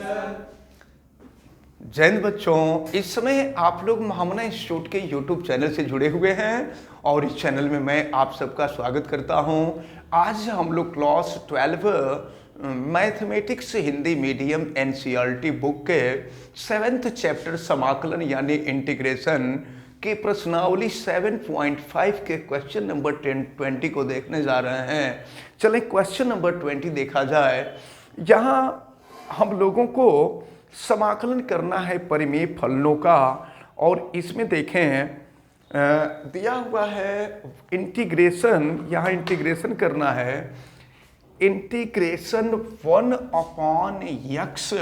जय हिंद बच्चों, इस समय आप लोग महामना इंस्टीट्यूट के यूट्यूब चैनल से जुड़े हुए हैं और इस चैनल में मैं आप सबका स्वागत करता हूं। आज हम लोग class 12 mathematics Hindi medium NCERT book के 7th चैप्टर समाकलन यानी इंटीग्रेशन के प्रश्नावली 7.5 के क्वेश्चन नंबर 20 को देखने जा रहे हैं। चलें क्वेश्चन नंबर 20 देखा जाए। यहाँ हम लोगों को समाकलन करना है परिमेय फलनों का और इसमें देखें दिया हुआ है इंटीग्रेशन। यहाँ इंटीग्रेशन करना है integration 1/x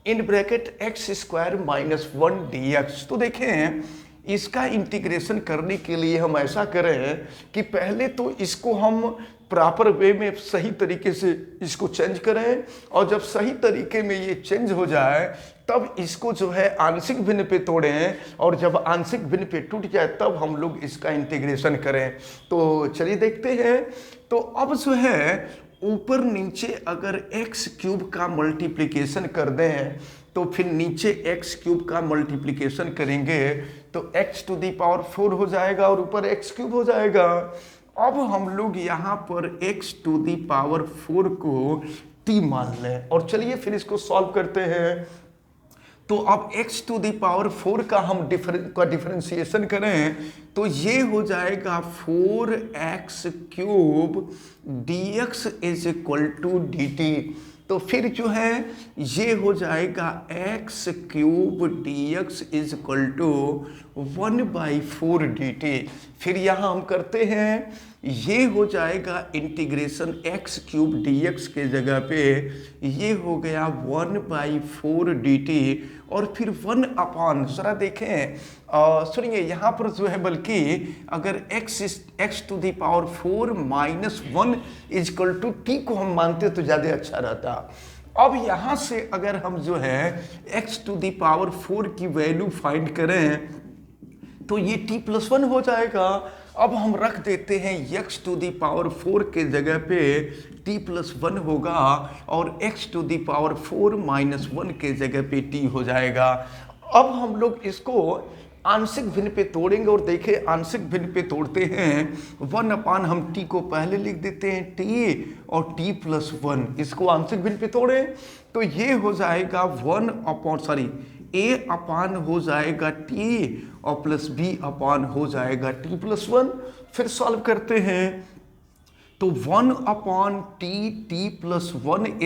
in bracket x² - 1 dx। तो देखें इसका इंटीग्रेशन करने के लिए हम ऐसा करें कि पहले तो इसको हम प्रॉपर वे में सही तरीके से इसको चेंज करें और जब सही तरीके में ये चेंज हो जाए तब इसको जो है आंशिक भिन्न पे तोड़ें और जब आंशिक भिन्न पे टूट जाए तब हम लोग इसका इंटीग्रेशन करें। तो चलिए देखते हैं। तो अब जो है ऊपर नीचे अगर x³ का मल्टीप्लिकेशन कर दें तो फिर नीचे x³ का मल्टीप्लिकेशन करेंगे तो x⁴ हो जाएगा और ऊपर x³ हो जाएगा। अब हम लोग यहाँ पर x⁴ को t मान लें और चलिए फिर इसको सॉल्व करते हैं। तो अब x⁴ का हम डिफरेंशिएशन करें तो ये हो जाएगा 4x³ dx = dt। तो फिर जो है ये हो जाएगा x³ dx = 1/4 dt। फिर यहाँ हम करते हैं ये हो जाएगा इंटीग्रेशन x³ dx के जगह पे ये हो गया 1/4 dt और फिर 1/, जरा देखें सुनिए यहाँ पर जो है बल्कि अगर x⁴ -1 = t को हम मानते तो ज़्यादा अच्छा रहता। अब यहाँ से अगर हम जो है x⁴ की वैल्यू फाइंड करें तो ये t+1 हो जाएगा। अब हम रख देते हैं x⁴ के जगह पे t+1 होगा और x⁴ -1 के जगह पे t हो जाएगा। अब हम लोग इसको आंशिक भिन्न पे तोड़ेंगे और देखें आंशिक भिन्न पे तोड़ते हैं 1/, हम t को पहले लिख देते हैं t और t+1। इसको आंशिक भिन्न पे तोड़ें तो ये हो जाएगा a/, हो जाएगा t और प्लस b/, हो जाएगा t+1। फिर सॉल्व करते हैं तो 1/t t+1 =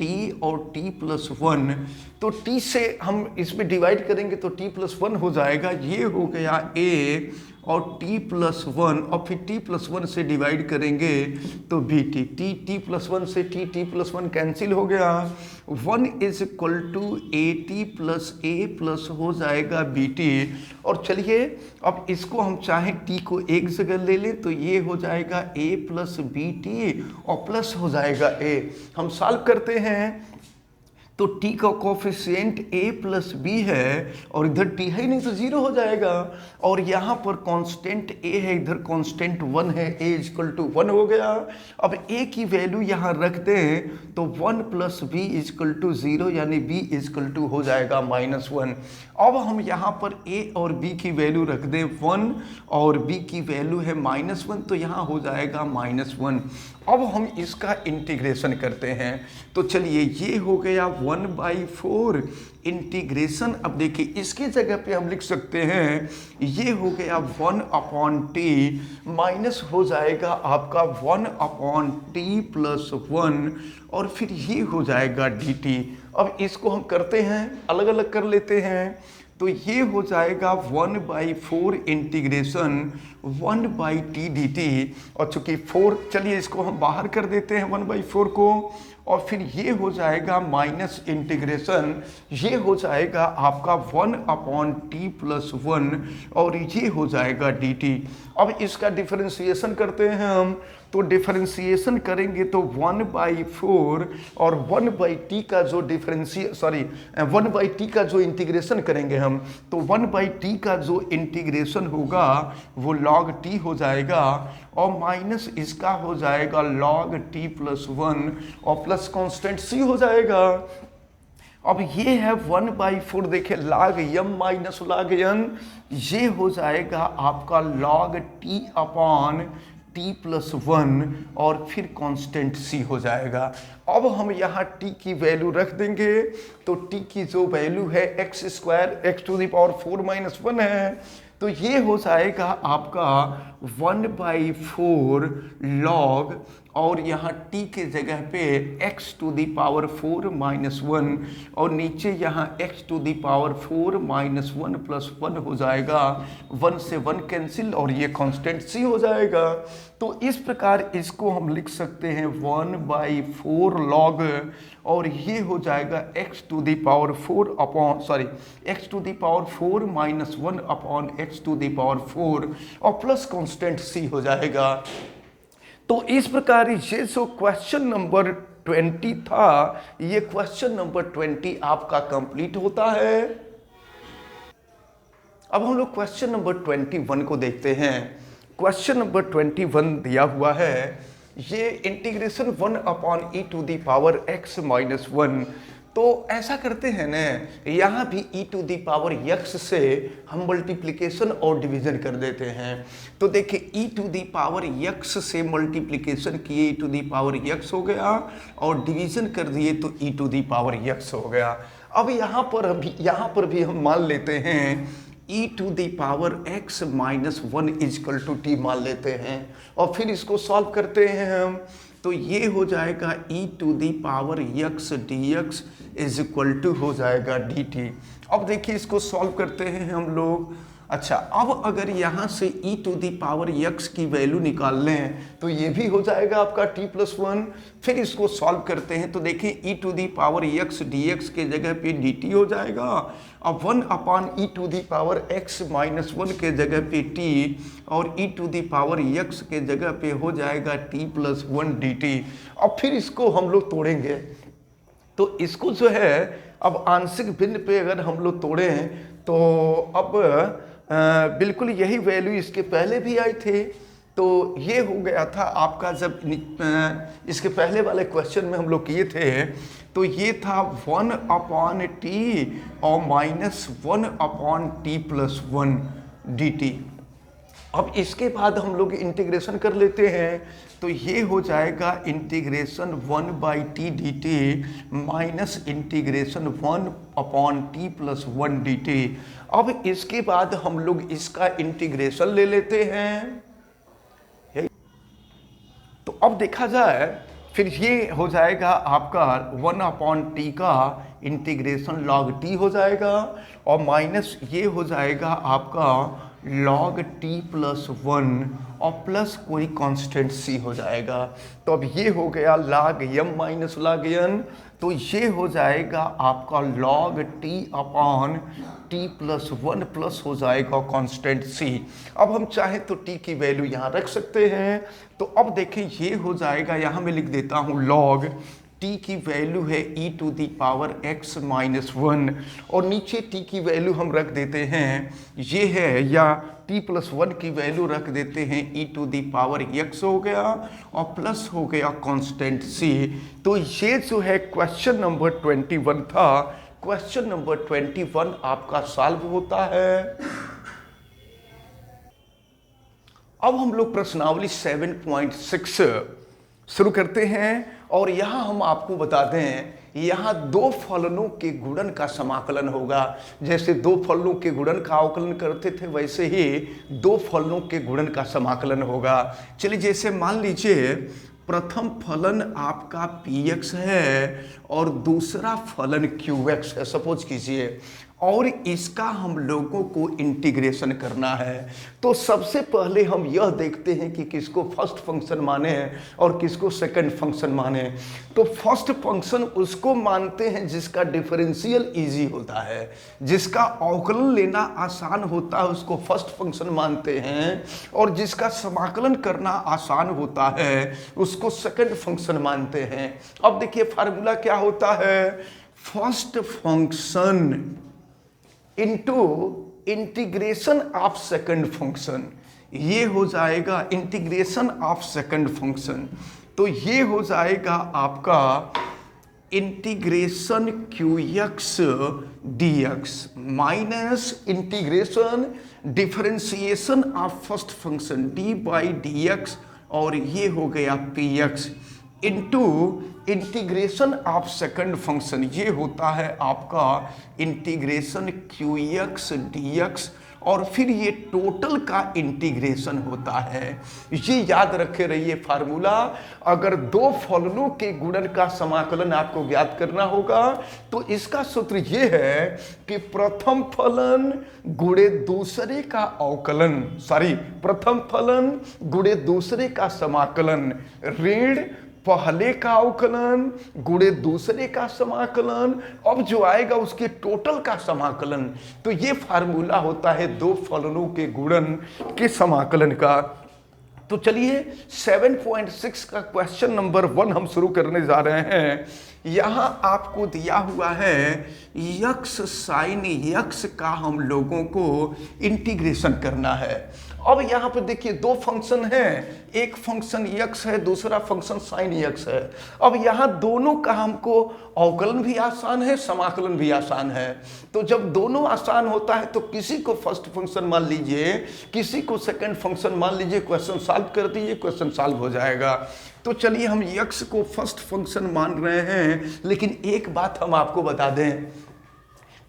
t और t+1। तो t से हम इसमें डिवाइड करेंगे तो t+1 हो जाएगा। ये हो गया a और t+1 और फिर t+1 से डिवाइड करेंगे तो bt। t+1 से t+1 कैंसिल हो गया। 1 = at+a+ हो जाएगा bt। और चलिए अब इसको हम चाहें t को एक जगह ले लें तो ये हो जाएगा a + bt और प्लस हो जाएगा a। हम सॉल्व करते हैं तो t का कोफिशिएंट a + b है और इधर t है ही नहीं तो 0 हो जाएगा और यहाँ पर कांस्टेंट a है, इधर कांस्टेंट 1 है, a = 1 हो गया। अब a की वैल्यू यहाँ रख दें तो 1 + b = 0 यानी b = हो जाएगा -1। अब हम यहाँ पर a और b की वैल्यू रख दें 1 और b की वैल्यू है -1 तो यहाँ हो जाएगा -1। अब हम इसका इंटीग्रेशन करते हैं तो चलिए ये हो गया 1/4 इंटीग्रेशन। अब देखिए इसकी जगह पे हम लिख सकते हैं ये हो गया 1/t माइनस हो जाएगा आपका 1/t+1 और फिर ये हो जाएगा dt। अब इसको हम करते हैं अलग अलग कर लेते हैं तो ये हो जाएगा 1/4 इंटीग्रेशन 1/t dt और चूंकि 4, चलिए इसको हम बाहर कर देते हैं 1/4 को और फिर ये हो जाएगा माइनस इंटीग्रेशन, ये हो जाएगा आपका 1/t+1 और ये हो जाएगा dt। अब इसका डिफरेंशिएशन करते हैं हम तो डिफरेंशिएशन करेंगे तो 1/4 और 1/t का जो वन बाई टी का जो इंटीग्रेशन करेंगे हम, तो 1/t का जो इंटीग्रेशन होगा वो log t हो जाएगा और माइनस इसका हो जाएगा log t + 1 और प्लस कांस्टेंट c हो जाएगा। अब ये है 1/4, देखिए log m minus log n, ये हो जाएगा आपका log t + 1 और फिर कांस्टेंट c हो जाएगा। अब हम यहाँ t की वैल्यू रख देंगे, तो t की जो वैल्यू है x² x⁴ - 1 है, तो ये हो जाएगा आपका 1/4 log और यहाँ t के जगह पे x⁴ - 1 और नीचे यहाँ x⁴ - 1 + 1 हो जाएगा, 1 से 1 कैंसिल और ये कांस्टेंट c हो जाएगा। तो इस प्रकार इसको हम लिख सकते हैं 1/4 log और ये हो जाएगा x⁴ - 1 x⁴ और प्लस कांस्टेंट c हो जाएगा। तो इस प्रकार ये जो क्वेश्चन नंबर 20 था, ये क्वेश्चन नंबर 20 आपका कंप्लीट होता है। अब हम लोग क्वेश्चन नंबर 21 को देखते हैं। क्वेश्चन नंबर 21 दिया हुआ है, ये इंटीग्रेशन 1/e⁻x - 1। तो ऐसा करते हैं ना, यहाँ भी e⁻x से हम मल्टीप्लिकेशन और डिवीजन कर देते हैं। तो देखिए e⁻x से मल्टीप्लिकेशन किए e⁻x हो गया और डिवीजन कर दिए तो e⁻x हो गया। अब यहाँ पर भी हम मान लेते हैं e⁻x - 1 = t मान लेते हैं और फिर इसको सॉल्व करते हैं हम, तो ये हो जाएगा e⁻x dx = हो जाएगा dt। अब देखिए इसको सॉल्व करते हैं हम लोग। अच्छा, अब अगर यहाँ से e⁻x की वैल्यू निकाल लें तो ये भी हो जाएगा आपका t + 1। फिर इसको सॉल्व करते हैं तो देखिए e⁻x dx के जगह पे dt हो जाएगा और 1/e⁻x - 1 के जगह पे t और e⁻x के जगह पे हो जाएगा t + 1 dt। अब फिर इसको हम लोग तोड़ेंगे, तो इसको जो है अब आंशिक भिन्न पे अगर हम लोग तोड़ें तो अब बिल्कुल यही वैल्यू इसके पहले भी आई थी। तो ये हो गया था आपका, जब इसके पहले वाले क्वेश्चन में हम लोग किए थे तो ये था 1/t और -1/t + 1 dt। अब इसके बाद हम लोग इंटीग्रेशन कर लेते हैं, तो ये हो जाएगा integration 1/t dt minus integration 1/t + 1 dt। अब इसके बाद हम लोग इसका इंटीग्रेशन ले लेते हैं। तो अब देखा जाए फिर ये हो जाएगा आपका 1/t का इंटीग्रेशन log t हो जाएगा और माइनस ये हो जाएगा आपका log t + 1 और प्लस कोई कांस्टेंट c हो जाएगा। तो अब ये हो गया log m - log n, तो ये हो जाएगा आपका log t/t + 1 प्लस हो जाएगा कांस्टेंट c। अब हम चाहें तो t की वैल्यू यहाँ रख सकते हैं। तो अब देखें ये हो जाएगा, यहाँ मैं लिख देता हूँ log t की वैल्यू है e⁻x - 1 और नीचे t की वैल्यू हम रख देते हैं, ये है, या t + 1 की वैल्यू रख देते हैं e⁻x हो गया और प्लस हो गया कांस्टेंट c। तो ये जो है क्वेश्चन नंबर 21 था। क्वेश्चन नंबर 21 आपका सॉल्व होता है। अब हम लोग प्रश्नावली 7.6 शुरू करते हैं और यहाँ हम आपको बता दें, यहाँ दो फलनों के गुणन का समाकलन होगा। जैसे दो फलनों के गुणन का अवकलन करते थे वैसे ही दो फलनों के गुणन का समाकलन होगा। चलिए, जैसे मान लीजिए प्रथम फलन आपका px है और दूसरा फलन qx है, सपोज कीजिए। और इसका हम लोगों को इंटीग्रेशन करना है। तो सबसे पहले हम यह देखते हैं कि किसको फर्स्ट फंक्शन माने और किसको सेकंड फंक्शन माने। तो फर्स्ट फंक्शन उसको मानते हैं जिसका डिफरेंशियल इजी होता है, जिसका अवकलन लेना आसान होता है उसको फर्स्ट फंक्शन मानते हैं, और जिसका समाकलन करना आसान होता है उसको सेकंड फंक्शन मानते हैं। अब देखिए फार्मूला क्या होता है, first function into integration of second function, ये हो जाएगा इंटीग्रेशन ऑफ सेकंड फंक्शन। तो ये हो जाएगा आपका integration Q x D x minus integration differentiation of first function D by D x, और ये हो गया P x into integration of second function, ये होता है आपका integration Q x D x, और फिर ये टोटल का इंटीग्रेशन होता है। ये याद रखे रहिए फार्मूला, अगर दो फलनों के गुणन का समाकलन आपको ज्ञात करना होगा तो इसका सूत्र ये है कि प्रथम फलन गुणे दूसरे का अवकलन, प्रथम फलन गुणे दूसरे का समाकलन ऋण पहले का अवकलन गुणे दूसरे का समाकलन, अब जो आएगा उसके टोटल का समाकलन। तो ये फार्मूला होता है दो फलनों के गुणन के समाकलन का। तो चलिए 7.6 का क्वेश्चन नंबर 1 हम शुरू करने जा रहे हैं। यहां आपको दिया हुआ है यक्स साइन यक्स का हम लोगों को इंटीग्रेशन करना है। अब यहां पर देखिए दो फंक्शन हैं, एक फंक्शन यक्स है, दूसरा फंक्शन साइन यक्स है। अब यहां दोनों का हमको अवकलन भी आसान है, समाकलन भी आसान है। तो जब दोनों आसान होता है तो किसी को फर्स्ट फंक्शन मान लीजिए, किसी को सेकंड फंक्शन मान लीजिए, क्वेश्चन सॉल्व कर दीजिए, क्वेश्चन सॉल्व हो जाएगा। तो चलिए हम यक्स को फर्स्ट फंक्शन मान रहे हैं, लेकिन एक बात हम आपको बता दें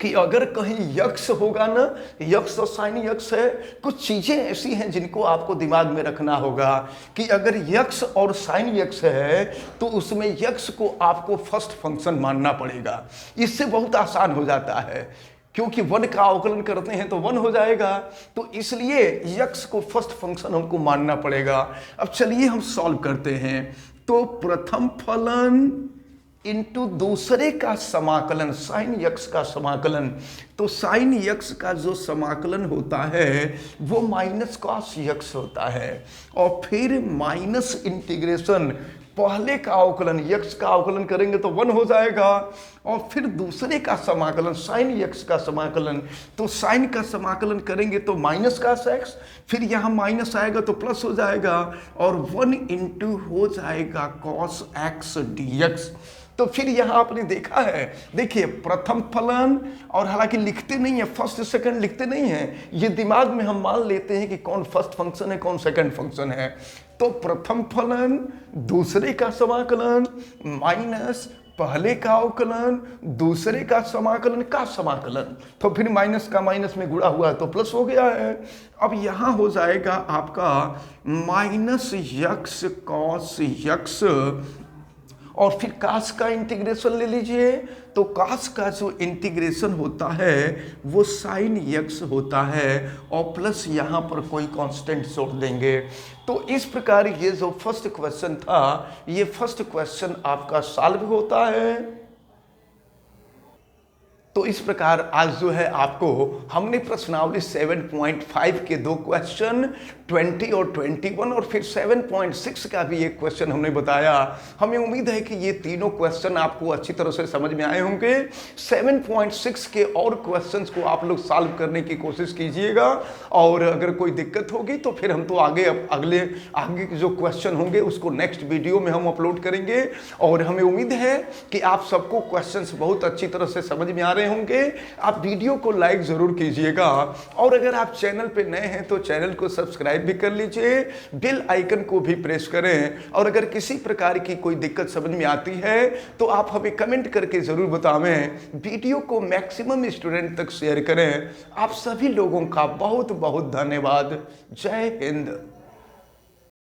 कि अगर कहीं यक्स होगा ना, यक्स और साइन यक्स है, कुछ चीजें ऐसी हैं जिनको आपको दिमाग में रखना होगा कि अगर यक्स और साइन यक्स है तो उसमें यक्स को आपको फर्स्ट फंक्शन मानना पड़ेगा। इससे बहुत आसान हो जाता है, क्योंकि 1 का अवकलन करते हैं तो 1 हो जाएगा, तो इसलिए यक्स को फर्स्ट फंक्शन हमको मानना पड़ेगा। अब चलिए हम सॉल्व करते हैं। तो प्रथम फलन इनटू दूसरे का समाकलन साइन यक्स का समाकलन, तो साइन यक्स का जो समाकलन होता है वो माइनस कॉस यक्स होता है, और फिर माइनस इंटीग्रेशन पहले का अवकलन यक्स का अवकलन करेंगे तो 1 हो जाएगा, और फिर दूसरे का समाकलन साइन यक्स का समाकलन, तो साइन का समाकलन करेंगे तो माइनस कॉस एक्स, फिर यहाँ माइनस आएगा तो प्लस हो जाएगा, और 1 इंटू हो जाएगा कॉस एक्स डी एक्स। तो फिर यहां आपने देखा है, देखिए प्रथम फलन, और हालांकि लिखते नहीं है, फर्स्ट सेकंड लिखते नहीं है, ये दिमाग में हम मान लेते हैं कि कौन फर्स्ट फंक्शन है कौन सेकंड फंक्शन है। तो प्रथम फलन दूसरे का समाकलन माइनस पहले का अवकलन दूसरे का समाकलन का समाकलन, तो फिर माइनस का माइनस में गुणा हुआ तो प्लस हो गया है। अब यहां हो जाएगा आपका माइनस यक्स कॉस यक्स, और फिर कास का इंटीग्रेशन ले लीजिए, तो कास का जो इंटीग्रेशन होता है वो साइन यक्स होता है, और प्लस यहाँ पर कोई कांस्टेंट जोड़ देंगे। तो इस प्रकार ये जो फर्स्ट क्वेश्चन था, ये फर्स्ट क्वेश्चन आपका सॉल्व होता है। तो इस प्रकार आज जो है आपको हमने प्रश्नावली 7.5 के दो क्वेश्चन 20 और 21 और फिर 7.6 का भी एक क्वेश्चन हमने बताया। हमें उम्मीद है कि ये तीनों क्वेश्चन आपको अच्छी तरह से समझ में आए होंगे। 7.6 के और क्वेश्चंस को आप लोग सॉल्व करने की कोशिश कीजिएगा, और अगर कोई दिक्कत होगी तो फिर हम तो आगे के जो क्वेश्चन होंगे उसको नेक्स्ट वीडियो में हम अपलोड करेंगे। और हमें उम्मीद है कि आप सबको क्वेश्चंस बहुत अच्छी तरह से समझ में आ रहे होंगे। आप वीडियो को लाइक जरूर कीजिएगा, और अगर आप चैनल पे नए हैं तो चैनल को सब्सक्राइब भी कर लीजिए, बेल आइकन को भी प्रेस करें। और अगर किसी प्रकार की कोई दिक्कत समझ में आती है तो आप हमें कमेंट करके जरूर बतावें। वीडियो को मैक्सिमम स्टूडेंट तक शेयर करें। आप सभी लोगों का बहुत बहुत धन्यवाद। जय हिंद।